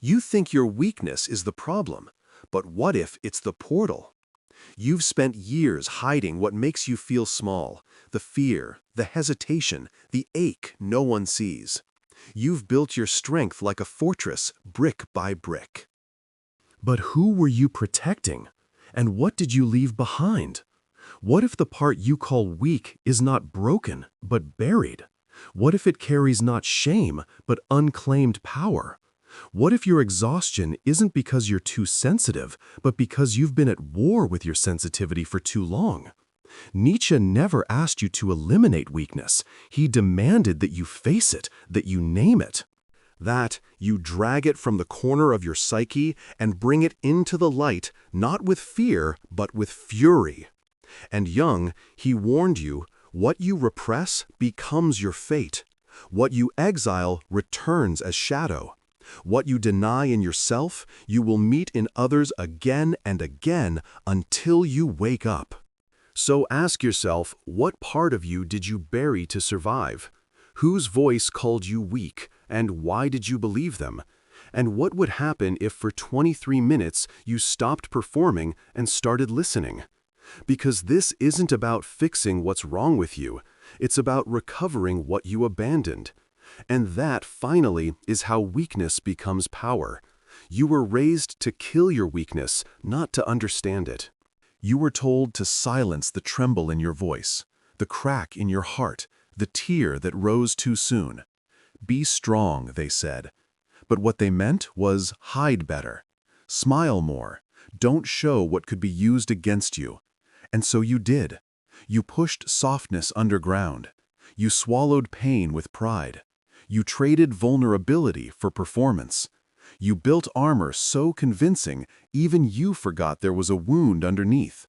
You think your weakness is the problem, but what if it's the portal? You've spent years hiding what makes you feel small, the fear, the hesitation, the ache no one sees. You've built your strength like a fortress, brick by brick. But who were you protecting? And what did you leave behind? What if the part you call weak is not broken, but buried? What if it carries not shame, but unclaimed power? What if your exhaustion isn't because you're too sensitive, but because you've been at war with your sensitivity for too long? Nietzsche never asked you to eliminate weakness. He demanded that you face it, that you name it. That you drag it from the corner of your psyche and bring it into the light, not with fear, but with fury. And Jung, he warned you, what you repress becomes your fate. What you exile returns as shadow. What you deny in yourself, you will meet in others again and again until you wake up. So ask yourself, what part of you did you bury to survive? Whose voice called you weak, and why did you believe them? And what would happen if for 23 minutes you stopped performing and started listening? Because this isn't about fixing what's wrong with you. It's about recovering what you abandoned. And that, finally, is how weakness becomes power. You were raised to kill your weakness, not to understand it. You were told to silence the tremble in your voice, the crack in your heart, the tear that rose too soon. Be strong, they said. But what they meant was hide better. Smile more. Don't show what could be used against you. And so you did. You pushed softness underground. You swallowed pain with pride. You traded vulnerability for performance. You built armor so convincing, even you forgot there was a wound underneath.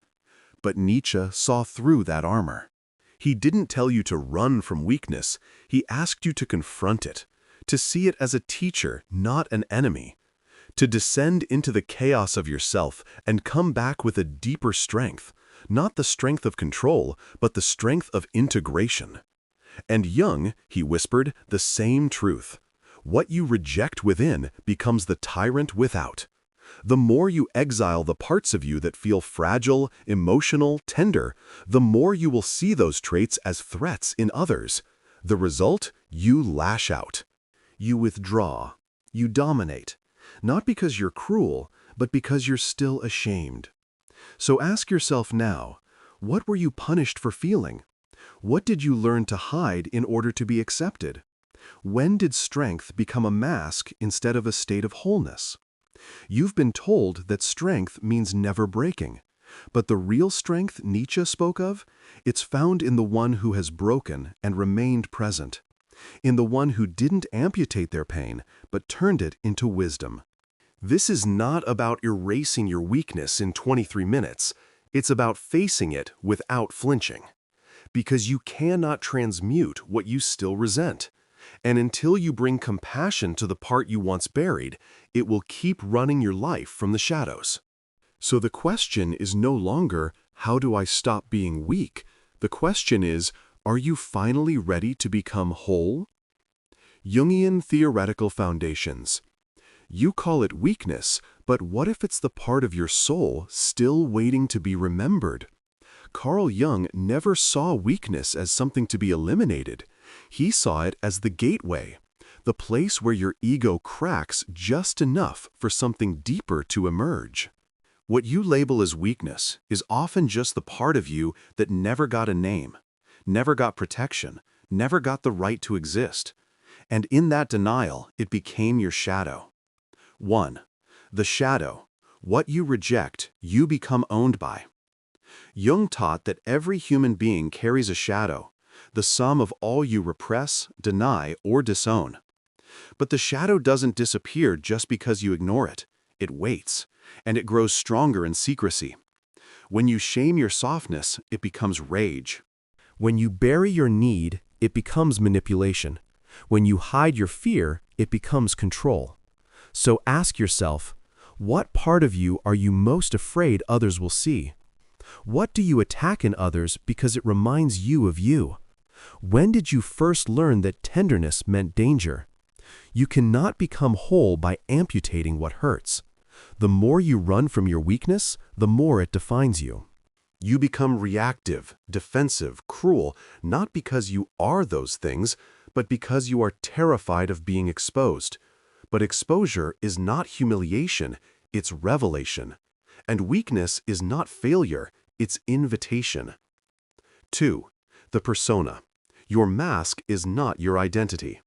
But Nietzsche saw through that armor. He didn't tell you to run from weakness. He asked you to confront it, to see it as a teacher, not an enemy, to descend into the chaos of yourself and come back with a deeper strength, not the strength of control, but the strength of integration. And Jung, he whispered, the same truth. What you reject within becomes the tyrant without. The more you exile the parts of you that feel fragile, emotional, tender, the more you will see those traits as threats in others. The result? You lash out. You withdraw. You dominate. Not because you're cruel, but because you're still ashamed. So ask yourself now, what were you punished for feeling? What did you learn to hide in order to be accepted? When did strength become a mask instead of a state of wholeness? You've been told that strength means never breaking. But the real strength Nietzsche spoke of, it's found in the one who has broken and remained present. In the one who didn't amputate their pain, but turned it into wisdom. This is not about erasing your weakness in 23 minutes. It's about facing it without flinching. Because you cannot transmute what you still resent. And until you bring compassion to the part you once buried, it will keep running your life from the shadows. So the question is no longer, how do I stop being weak? The question is, are you finally ready to become whole? Jungian theoretical foundations. You call it weakness, but what if it's the part of your soul still waiting to be remembered? Carl Jung never saw weakness as something to be eliminated. He saw it as the gateway, the place where your ego cracks just enough for something deeper to emerge. What you label as weakness is often just the part of you that never got a name, never got protection, never got the right to exist. And in that denial, it became your shadow. 1. The shadow. What you reject, you become owned by. Jung taught that every human being carries a shadow, the sum of all you repress, deny, or disown. But the shadow doesn't disappear just because you ignore it. It waits, and it grows stronger in secrecy. When you shame your softness, it becomes rage. When you bury your need, it becomes manipulation. When you hide your fear, it becomes control. So ask yourself, what part of you are you most afraid others will see? What do you attack in others because it reminds you of you? When did you first learn that tenderness meant danger? You cannot become whole by amputating what hurts. The more you run from your weakness, the more it defines you. You become reactive, defensive, cruel, not because you are those things, but because you are terrified of being exposed. But exposure is not humiliation, it's revelation. And weakness is not failure, it's invitation. 2. The persona. Your mask is not your identity.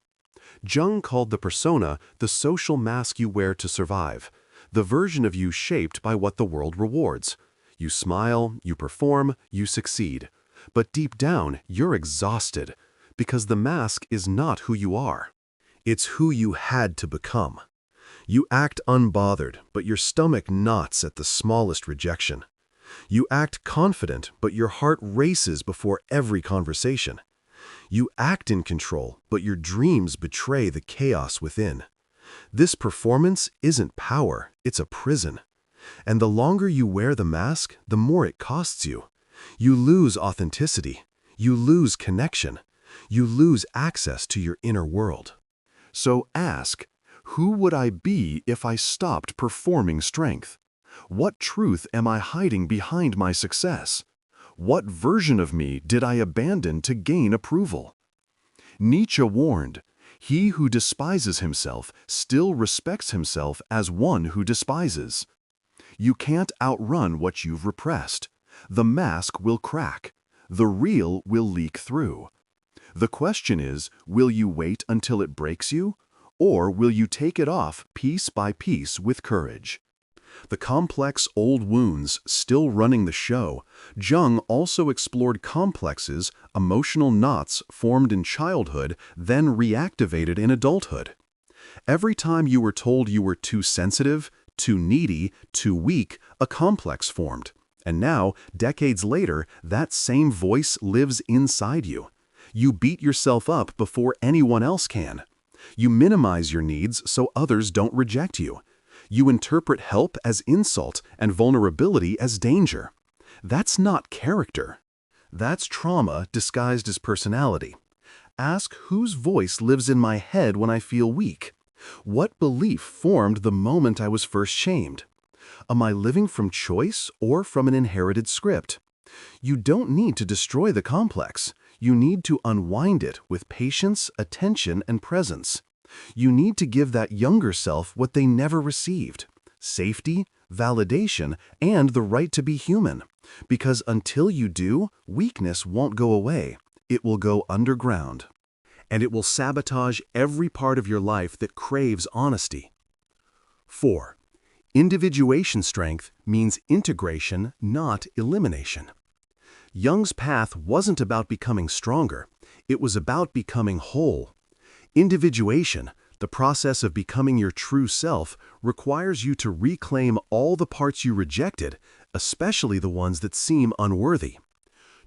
Jung called the persona the social mask you wear to survive, the version of you shaped by what the world rewards. You smile, you perform, you succeed. But deep down, you're exhausted, because the mask is not who you are. It's who you had to become. You act unbothered, but your stomach knots at the smallest rejection. You act confident, but your heart races before every conversation. You act in control, but your dreams betray the chaos within. This performance isn't power, it's a prison. And the longer you wear the mask, the more it costs you. You lose authenticity. You lose connection. You lose access to your inner world. So ask, who would I be if I stopped performing strength? What truth am I hiding behind my success? What version of me did I abandon to gain approval? Nietzsche warned, "He who despises himself still respects himself as one who despises." You can't outrun what you've repressed. The mask will crack. The real will leak through. The question is, will you wait until it breaks you? Or will you take it off piece by piece with courage? The complex old wounds still running the show, Jung also explored complexes, emotional knots formed in childhood, then reactivated in adulthood. Every time you were told you were too sensitive, too needy, too weak, a complex formed. And now, decades later, that same voice lives inside you. You beat yourself up before anyone else can. You minimize your needs so others don't reject you. You interpret help as insult and vulnerability as danger. That's not character. That's trauma disguised as personality. Ask whose voice lives in my head when I feel weak. What belief formed the moment I was first shamed? Am I living from choice or from an inherited script? You don't need to destroy the complex. You need to unwind it with patience, attention, and presence. You need to give that younger self what they never received: safety, validation, and the right to be human. Because until you do, weakness won't go away. It will go underground. And it will sabotage every part of your life that craves honesty. 4. Individuation strength means integration, not elimination. Jung's path wasn't about becoming stronger. It was about becoming whole. Individuation, the process of becoming your true self, requires you to reclaim all the parts you rejected, especially the ones that seem unworthy.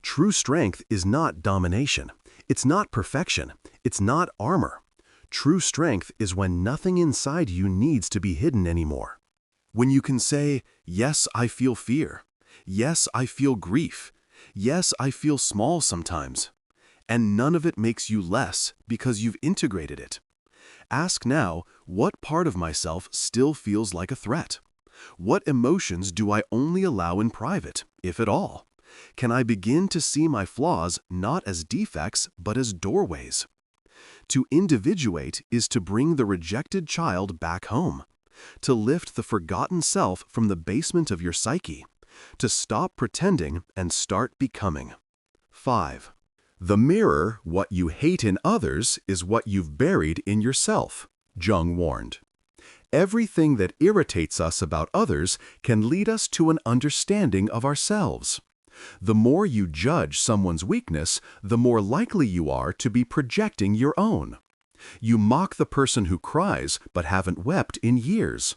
True strength is not domination. It's not perfection. It's not armor. True strength is when nothing inside you needs to be hidden anymore. When you can say, "Yes, I feel fear. Yes, I feel grief. Yes, I feel small sometimes." And none of it makes you less because you've integrated it. Ask now, what part of myself still feels like a threat? What emotions do I only allow in private, if at all? Can I begin to see my flaws not as defects, but as doorways? To individuate is to bring the rejected child back home, to lift the forgotten self from the basement of your psyche, to stop pretending and start becoming. 5. The mirror, what you hate in others, is what you've buried in yourself, Jung warned. Everything that irritates us about others can lead us to an understanding of ourselves. The more you judge someone's weakness, the more likely you are to be projecting your own. You mock the person who cries but haven't wept in years.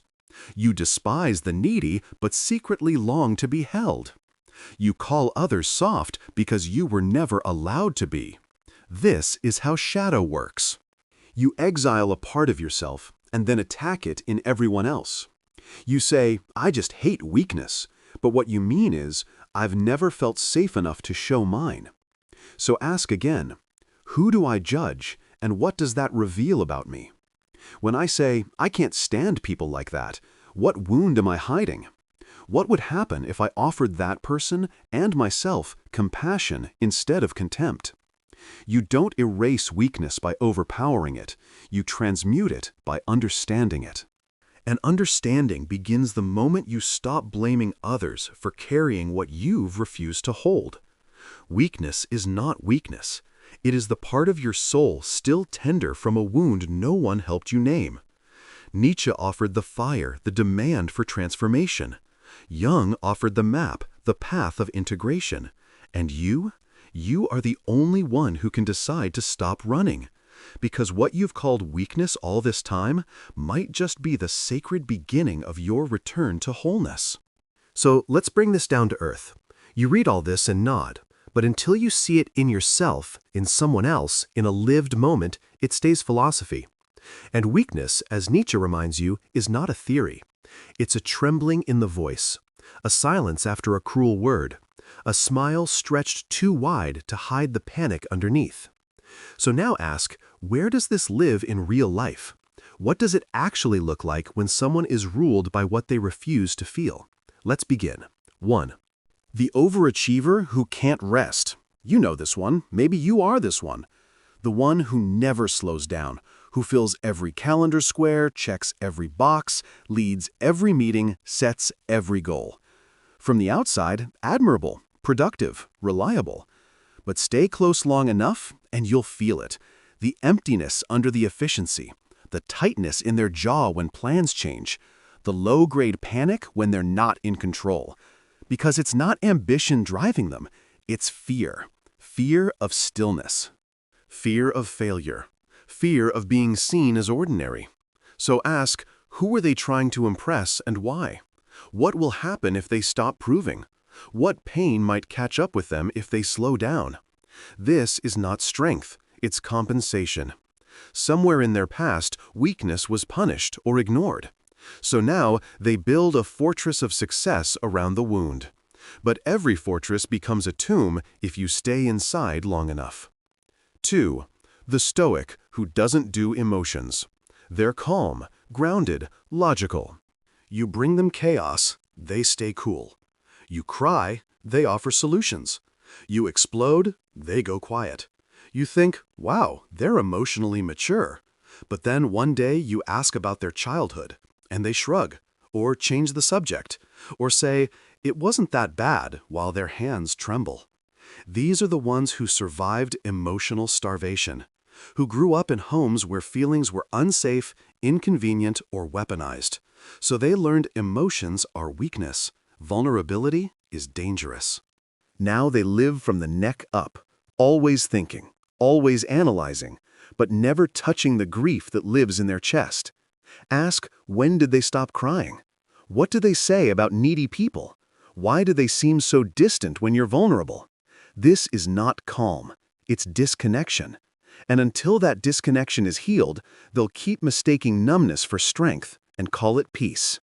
You despise the needy but secretly long to be held. You call others soft because you were never allowed to be. This is how shadow works. You exile a part of yourself and then attack it in everyone else. You say, "I just hate weakness," but what you mean is, "I've never felt safe enough to show mine." So ask again, who do I judge and what does that reveal about me? When I say, I can't stand people like that, what wound am I hiding? What would happen if I offered that person and myself compassion instead of contempt? You don't erase weakness by overpowering it. You transmute it by understanding it. And understanding begins the moment you stop blaming others for carrying what you've refused to hold. Weakness is not weakness. It is the part of your soul still tender from a wound no one helped you name. Nietzsche offered the fire, the demand for transformation. Jung offered the map, the path of integration. And you? You are the only one who can decide to stop running. Because what you've called weakness all this time might just be the sacred beginning of your return to wholeness. So let's bring this down to earth. You read all this and nod, but until you see it in yourself, in someone else, in a lived moment, it stays philosophy. And weakness, as Nietzsche reminds you, is not a theory. It's a trembling in the voice, a silence after a cruel word, a smile stretched too wide to hide the panic underneath. So now ask, where does this live in real life? What does it actually look like when someone is ruled by what they refuse to feel? Let's begin. 1. The overachiever who can't rest. You know this one. Maybe you are this one. The one who never slows down, who fills every calendar square, checks every box, leads every meeting, sets every goal. From the outside, admirable, productive, reliable. But stay close long enough and you'll feel it. The emptiness under the efficiency, the tightness in their jaw when plans change, the low-grade panic when they're not in control. Because it's not ambition driving them, it's fear. Fear of stillness. Fear of failure. Fear of being seen as ordinary. So ask, who are they trying to impress and why? What will happen if they stop proving? What pain might catch up with them if they slow down? This is not strength, it's compensation. Somewhere in their past, weakness was punished or ignored. So now they build a fortress of success around the wound. But every fortress becomes a tomb if you stay inside long enough. 2. The stoic who doesn't do emotions. They're calm, grounded, logical. You bring them chaos, they stay cool. You cry, they offer solutions. You explode, they go quiet. You think, wow, they're emotionally mature. But then one day you ask about their childhood, and they shrug, or change the subject, or say, it wasn't that bad, while their hands tremble. These are the ones who survived emotional starvation, who grew up in homes where feelings were unsafe, inconvenient, or weaponized. So they learned emotions are weakness. Vulnerability is dangerous. Now they live from the neck up, always thinking, always analyzing, but never touching the grief that lives in their chest. Ask, when did they stop crying? What do they say about needy people? Why do they seem so distant when you're vulnerable? This is not calm, it's disconnection. And until that disconnection is healed, they'll keep mistaking numbness for strength and call it peace.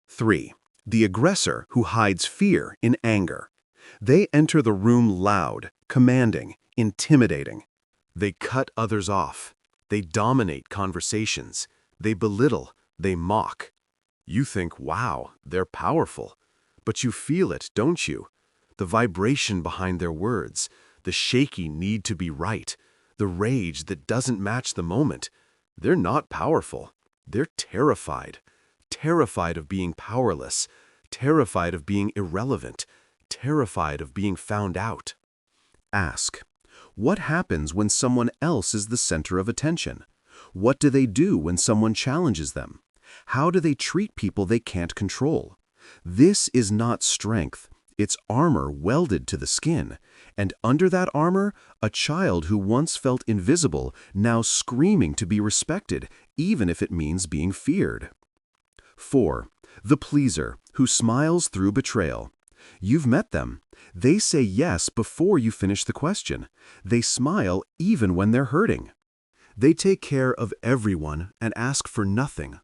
3. The aggressor who hides fear in anger. They enter the room loud, commanding, intimidating. They cut others off. They dominate conversations. They belittle. They mock. You think, wow, they're powerful. But you feel it, don't you? The vibration behind their words, the shaky need to be right, the rage that doesn't match the moment. They're not powerful. They're terrified. Terrified of being powerless. Terrified of being irrelevant. Terrified of being found out. Ask, what happens when someone else is the center of attention? What do they do when someone challenges them? How do they treat people they can't control? This is not strength. It's armor welded to the skin. And under that armor, a child who once felt invisible, now screaming to be respected, even if it means being feared. 4. The pleaser, who smiles through betrayal. You've met them. They say yes before you finish the question. They smile even when they're hurting. They take care of everyone and ask for nothing.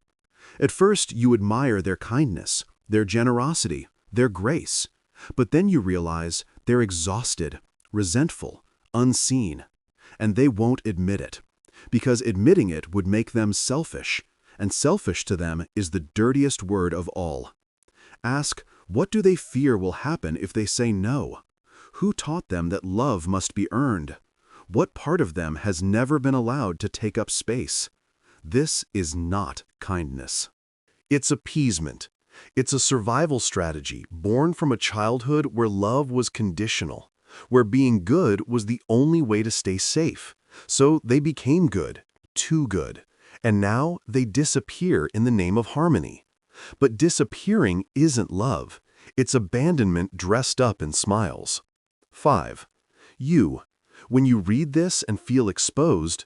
At first, you admire their kindness, their generosity, their grace. But then you realize they're exhausted, resentful, unseen. And they won't admit it. because admitting it would make them selfish, and selfish to them is the dirtiest word of all. Ask, what do they fear will happen if they say no? Who taught them that love must be earned? What part of them has never been allowed to take up space? This is not kindness. It's appeasement. It's a survival strategy born from a childhood where love was conditional, where being good was the only way to stay safe. So they became good, too good, and now they disappear in the name of harmony. But disappearing isn't love. It's abandonment dressed up in smiles. 5. When you read this and feel exposed,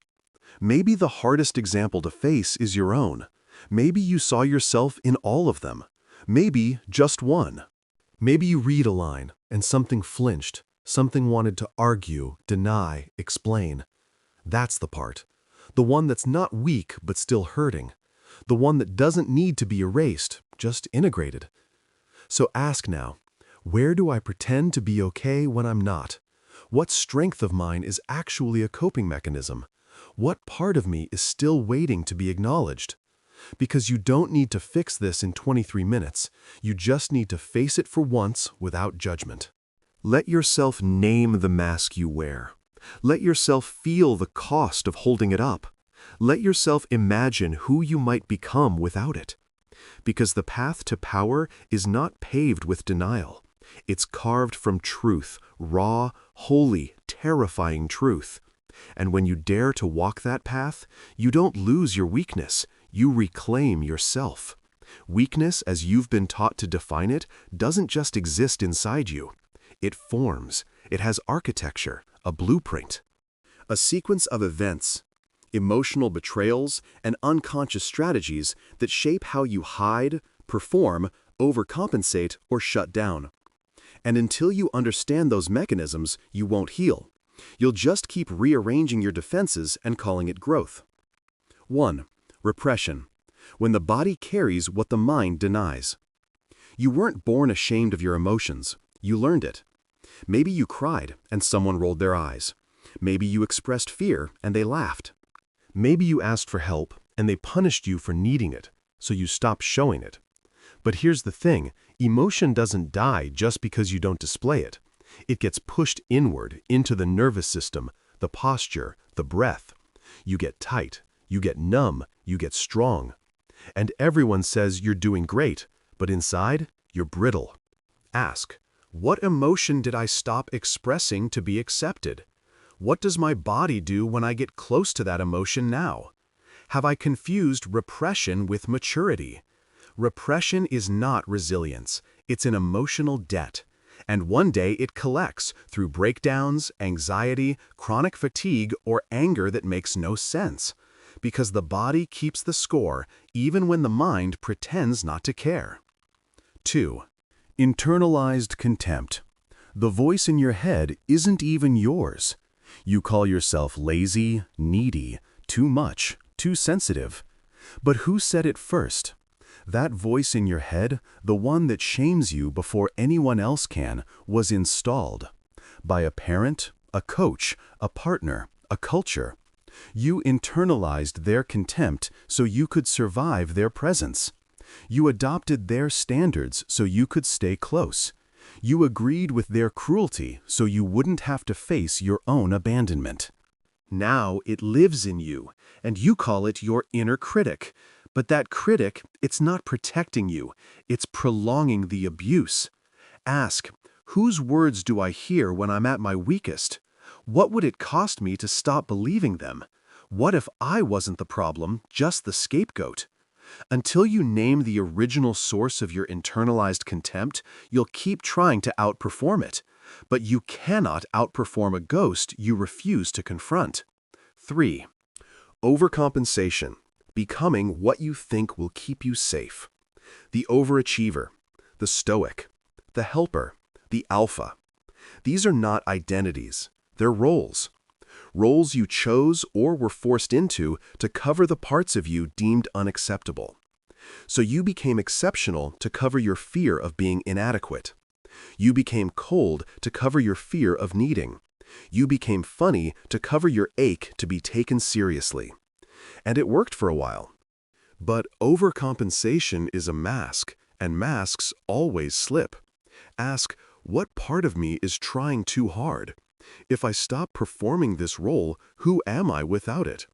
maybe the hardest example to face is your own. Maybe you saw yourself in all of them. Maybe just one. Maybe you read a line and something flinched, something wanted to argue, deny, explain. That's the part. The one that's not weak but still hurting. The one that doesn't need to be erased, just integrated. So ask now, where do I pretend to be okay when I'm not? What strength of mine is actually a coping mechanism? What part of me is still waiting to be acknowledged? Because you don't need to fix this in 23 minutes. You just need to face it for once without judgment. Let yourself name the mask you wear. Let yourself feel the cost of holding it up. Let yourself imagine who you might become without it. Because the path to power is not paved with denial. It's carved from truth, raw, holy, terrifying truth. And when you dare to walk that path, you don't lose your weakness. You reclaim yourself. Weakness, as you've been taught to define it, doesn't just exist inside you. It forms. It has architecture, a blueprint. A sequence of events, emotional betrayals, and unconscious strategies that shape how you hide, perform, overcompensate, or shut down. And until you understand those mechanisms, you won't heal. You'll just keep rearranging your defenses and calling it growth. 1. Repression. When the body carries what the mind denies. You weren't born ashamed of your emotions. You learned it. Maybe you cried and someone rolled their eyes. Maybe you expressed fear and they laughed. Maybe you asked for help and they punished you for needing it, so you stopped showing it. But here's the thing, emotion doesn't die just because you don't display it. It gets pushed inward into the nervous system, the posture, the breath. You get tight, you get numb, you get strong. And everyone says you're doing great, but inside, you're brittle. Ask, what emotion did I stop expressing to be accepted? What does my body do when I get close to that emotion now? Have I confused repression with maturity? Repression is not resilience. It's an emotional debt. And one day it collects through breakdowns, anxiety, chronic fatigue, or anger that makes no sense. Because the body keeps the score even when the mind pretends not to care. 2. Internalized contempt. The voice in your head isn't even yours. You call yourself lazy, needy, too much, too sensitive. But who said it first? That voice in your head, the one that shames you before anyone else can, was installed. By a parent, a coach, a partner, a culture. You internalized their contempt so you could survive their presence. You adopted their standards so you could stay close. You agreed with their cruelty so you wouldn't have to face your own abandonment. Now it lives in you, and you call it your inner critic. But that critic, it's not protecting you, it's prolonging the abuse. Ask, whose words do I hear when I'm at my weakest? What would it cost me to stop believing them? What if I wasn't the problem, just the scapegoat? Until you name the original source of your internalized contempt, you'll keep trying to outperform it. But you cannot outperform a ghost you refuse to confront. 3. Overcompensation. Becoming what you think will keep you safe. The overachiever, the stoic, the helper, the alpha. These are not identities, they're roles. Roles you chose or were forced into to cover the parts of you deemed unacceptable. So you became exceptional to cover your fear of being inadequate. You became cold to cover your fear of needing. You became funny to cover your ache to be taken seriously. And it worked for a while. But overcompensation is a mask, and masks always slip. Ask, what part of me is trying too hard? If I stop performing this role, who am I without it?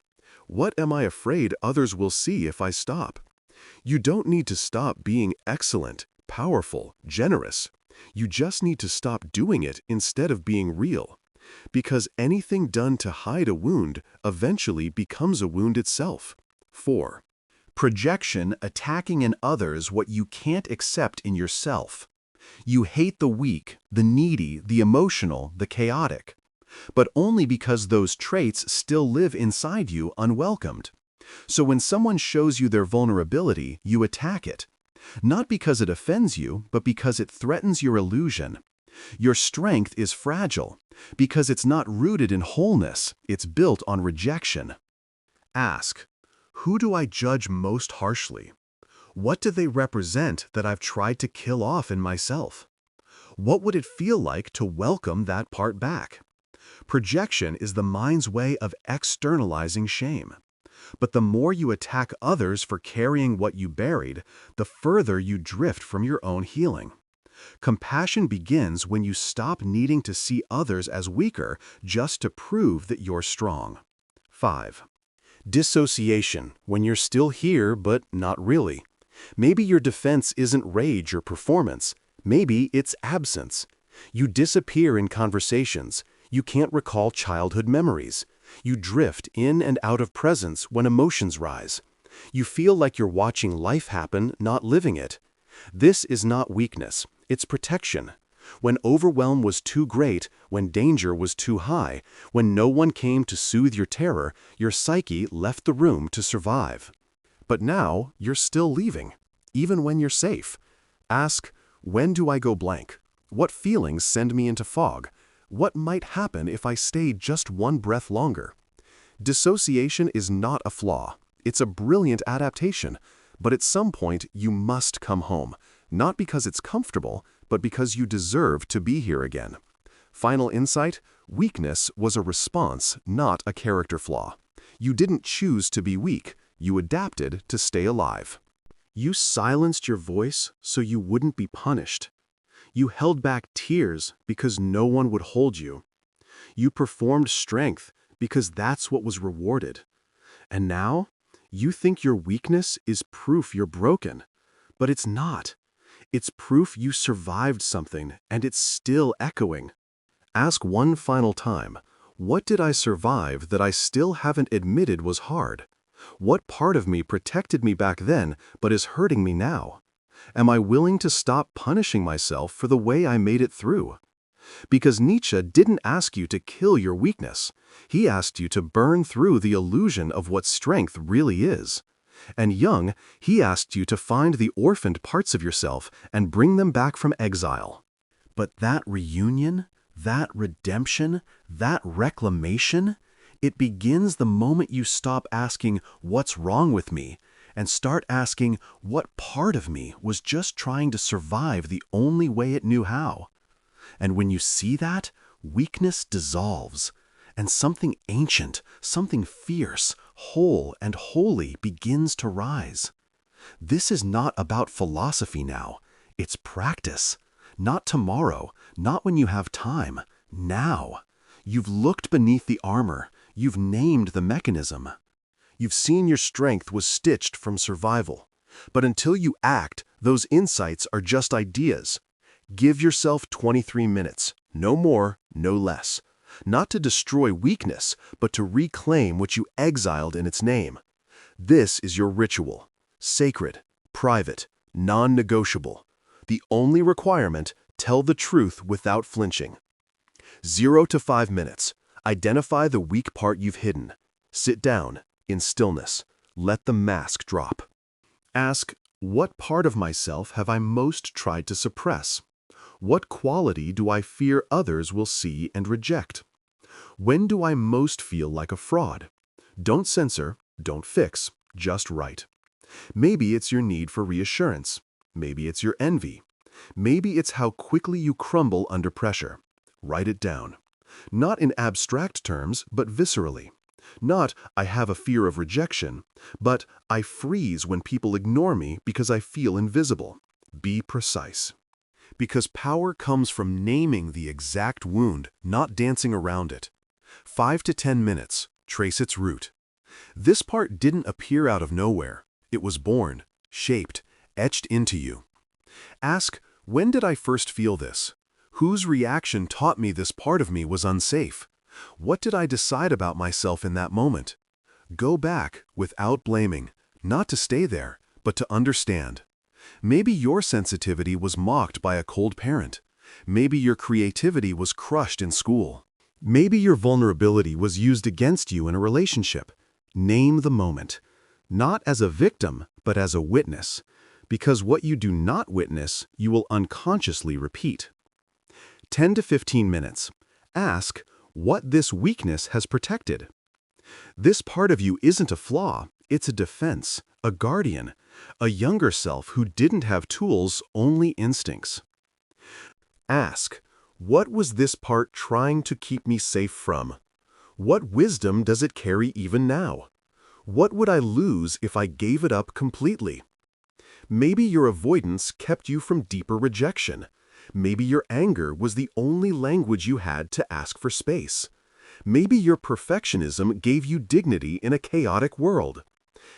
What am I afraid others will see if I stop? You don't need to stop being excellent, powerful, generous. You just need to stop doing it instead of being real. Because anything done to hide a wound eventually becomes a wound itself. 4. Projection attacking in others what you can't accept in yourself. You hate the weak, the needy, the emotional, the chaotic. But only because those traits still live inside you unwelcomed. So when someone shows you their vulnerability, you attack it. Not because it offends you, but because it threatens your illusion. Your strength is fragile, because it's not rooted in wholeness, it's built on rejection. Ask, who do I judge most harshly? What do they represent that I've tried to kill off in myself? What would it feel like to welcome that part back? Projection is the mind's way of externalizing shame. But the more you attack others for carrying what you buried, the further you drift from your own healing. Compassion begins when you stop needing to see others as weaker just to prove that you're strong. 5. Dissociation, when you're still here but not really. Maybe your defense isn't rage or performance. Maybe it's absence. You disappear in conversations. You can't recall childhood memories. You drift in and out of presence when emotions rise. You feel like you're watching life happen, not living it. This is not weakness, it's protection. When overwhelm was too great, when danger was too high, when no one came to soothe your terror, your psyche left the room to survive. But now, you're still leaving, even when you're safe. Ask, when do I go blank? What feelings send me into fog? What might happen if I stayed just one breath longer? Dissociation is not a flaw. It's a brilliant adaptation. But at some point, you must come home. Not because it's comfortable, but because you deserve to be here again. Final insight, weakness was a response, not a character flaw. You didn't choose to be weak. You adapted to stay alive. You silenced your voice so you wouldn't be punished. You held back tears because no one would hold you. You performed strength because that's what was rewarded. And now, you think your weakness is proof you're broken. But it's not. It's proof you survived something, and it's still echoing. Ask one final time, what did I survive that I still haven't admitted was hard? What part of me protected me back then, but is hurting me now? Am I willing to stop punishing myself for the way I made it through? Because Nietzsche didn't ask you to kill your weakness. He asked you to burn through the illusion of what strength really is. And Jung, he asked you to find the orphaned parts of yourself and bring them back from exile. But that reunion, that redemption, that reclamation, it begins the moment you stop asking, what's wrong with me? And start asking, what part of me was just trying to survive the only way it knew how? And when you see that, weakness dissolves, and something ancient, something fierce, whole and holy begins to rise. This is not about philosophy now, it's practice. Not tomorrow, not when you have time, now. You've looked beneath the armor, you've named the mechanism. You've seen your strength was stitched from survival. But until you act, those insights are just ideas. Give yourself 23 minutes, no more, no less. Not to destroy weakness, but to reclaim what you exiled in its name. This is your ritual. Sacred, private, non-negotiable. The only requirement, tell the truth without flinching. 0 to 5 minutes. Identify the weak part you've hidden. Sit down, in stillness. Let the mask drop. Ask, what part of myself have I most tried to suppress? What quality do I fear others will see and reject? When do I most feel like a fraud? Don't censor, don't fix, just write. Maybe it's your need for reassurance. Maybe it's your envy. Maybe it's how quickly you crumble under pressure. Write it down. Not in abstract terms, but viscerally. Not, I have a fear of rejection, but I freeze when people ignore me because I feel invisible. Be precise. Because power comes from naming the exact wound, not dancing around it. 5 to 10 minutes. Trace its root. This part didn't appear out of nowhere. It was born, shaped, etched into you. Ask, when did I first feel this? Whose reaction taught me this part of me was unsafe? What did I decide about myself in that moment? Go back, without blaming, not to stay there, but to understand. Maybe your sensitivity was mocked by a cold parent. Maybe your creativity was crushed in school. Maybe your vulnerability was used against you in a relationship. Name the moment. Not as a victim, but as a witness. Because what you do not witness, you will unconsciously repeat. 10 to 15 minutes. Ask what this weakness has protected. This part of you isn't a flaw, it's a defense, a guardian, a younger self who didn't have tools, only instincts. Ask, what was this part trying to keep me safe from? What wisdom does it carry even now? What would I lose if I gave it up completely? Maybe your avoidance kept you from deeper rejection. Maybe your anger was the only language you had to ask for space. Maybe your perfectionism gave you dignity in a chaotic world.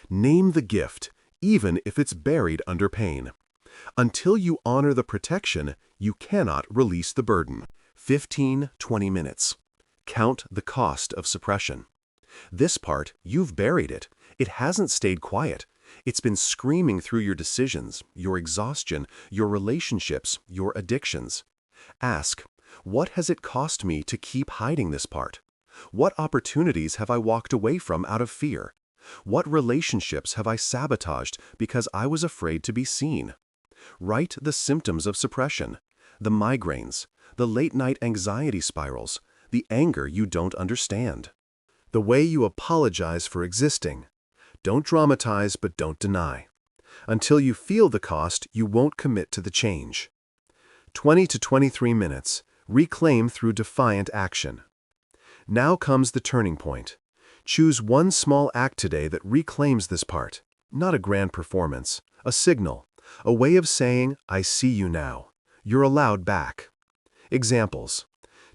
Name the gift, even if it's buried under pain. Until you honor the protection, you cannot release the burden. 15-20 minutes. Count the cost of suppression. This part, you've buried it. It hasn't stayed quiet. It's been screaming through your decisions, your exhaustion, your relationships, your addictions. Ask, what has it cost me to keep hiding this part? What opportunities have I walked away from out of fear? What relationships have I sabotaged because I was afraid to be seen? Write the symptoms of suppression, the migraines, the late-night anxiety spirals, the anger you don't understand. The way you apologize for existing. Don't dramatize, but don't deny. Until you feel the cost, you won't commit to the change. 20 to 23 minutes. Reclaim through defiant action. Now comes the turning point. Choose one small act today that reclaims this part. Not a grand performance, a signal, a way of saying, I see you now. You're allowed back. Examples.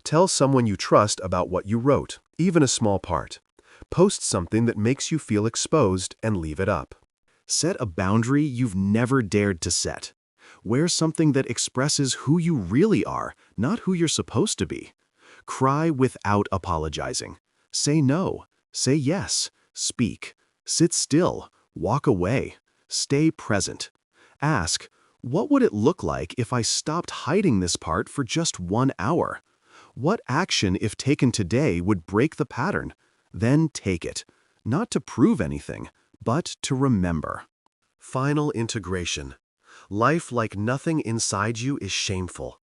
Tell someone you trust about what you wrote, even a small part. Post something that makes you feel exposed and leave it up. Set a boundary you've never dared to set. Wear something that expresses who you really are, not who you're supposed to be. Cry without apologizing. Say no. Say yes. Speak. Sit still. Walk away. Stay present. Ask, what would it look like if I stopped hiding this part for just 1 hour? What action, if taken today, would break the pattern? Then take it, not to prove anything, but to remember. Final integration. Life like nothing inside you is shameful.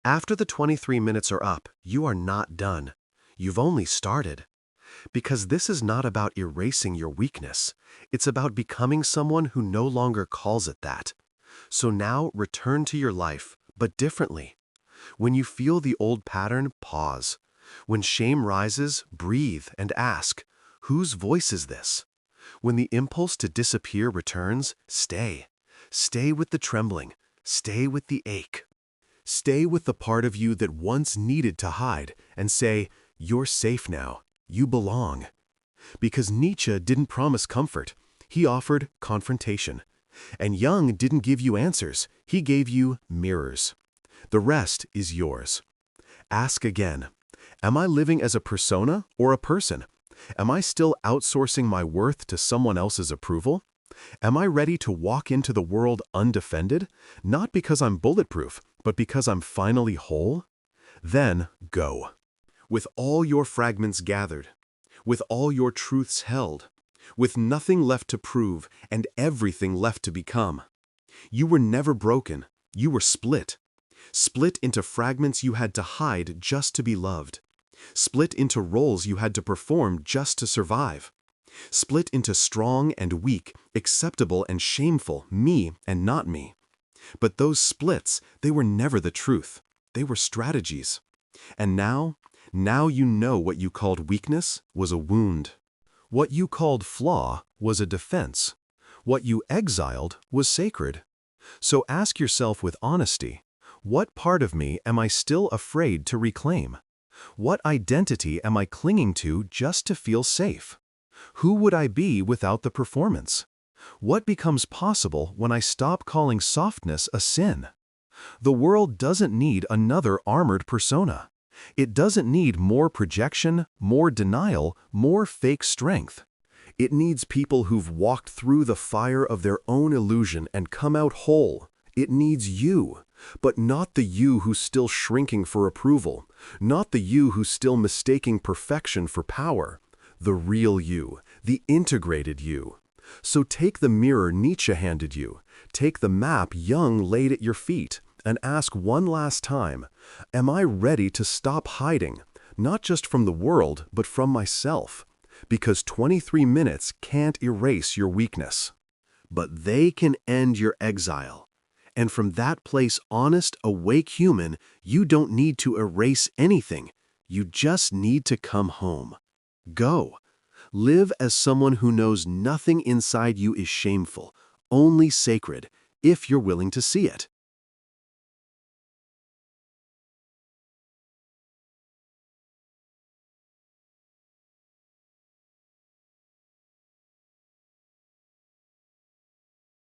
After the 23 minutes are up, you are not done. You've only started. Because this is not about erasing your weakness. It's about becoming someone who no longer calls it that. So now return to your life, but differently. When you feel the old pattern, pause. When shame rises, breathe and ask, whose voice is this? When the impulse to disappear returns, stay. Stay with the trembling. Stay with the ache. Stay with the part of you that once needed to hide and say, you're safe now. You belong. Because Nietzsche didn't promise comfort. He offered confrontation. And Jung didn't give you answers. He gave you mirrors. The rest is yours. Ask again. Am I living as a persona or a person? Am I still outsourcing my worth to someone else's approval? Am I ready to walk into the world undefended? Not because I'm bulletproof, but because I'm finally whole? Then go. With all your fragments gathered, with all your truths held, with nothing left to prove and everything left to become. You were never broken. You were split. Split into fragments you had to hide just to be loved. Split into roles you had to perform just to survive. Split into strong and weak, acceptable and shameful, me and not me. But those splits, they were never the truth. They were strategies. And now Now you know what you called weakness was a wound. What you called flaw was a defense. What you exiled was sacred. So ask yourself with honesty, what part of me am I still afraid to reclaim? What identity am I clinging to just to feel safe? Who would I be without the performance? What becomes possible when I stop calling softness a sin? The world doesn't need another armored persona. It doesn't need more projection, more denial, more fake strength. It needs people who've walked through the fire of their own illusion and come out whole. It needs you, but not the you who's still shrinking for approval, not the you who's still mistaking perfection for power. The real you, the integrated you. So take the mirror Nietzsche handed you, take the map Jung laid at your feet, and ask one last time, am I ready to stop hiding, not just from the world, but from myself? Because 23 minutes can't erase your weakness. But they can end your exile. And from that place, honest, awake human, you don't need to erase anything. You just need to come home. Go. Live as someone who knows nothing inside you is shameful, only sacred, if you're willing to see it.